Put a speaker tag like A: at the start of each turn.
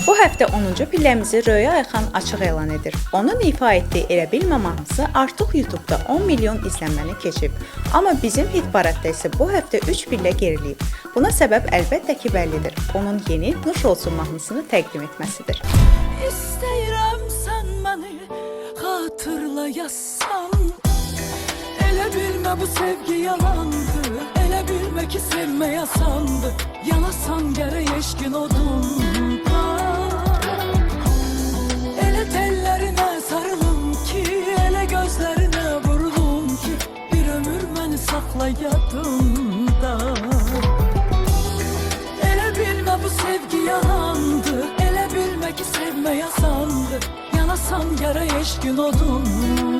A: Bu həftə 10-cu pilləmizi Röya Ayxan açıq elan edir. Onun ifa etdiyi Elə Bilmə mahnısı artıq YouTube-da 10 milyon izlənməni keçib. Amma bizim hit paradda isə bu həftə 3 pillə geriləyib. Buna səbəb əlbəttə ki, bəllidir. Onun yeni Nuş Olsun mahnısını təqdim etməsidir.
B: İstəyirəm sən məni xatırlayasan. Elə bilmə bu sevgi yalandı. Elə bilmə ki sevmək asandı. Yanasan gərək eşqin odunda. Elə tellərinə sarılım ki, elə gözlərinə vurulum ki, bir ömür məni saxla yadında. Elə bilmə bu sevgi yalandı. Elə bilmə ki sevmək asandı. Yanasan gərək eşqin odunda.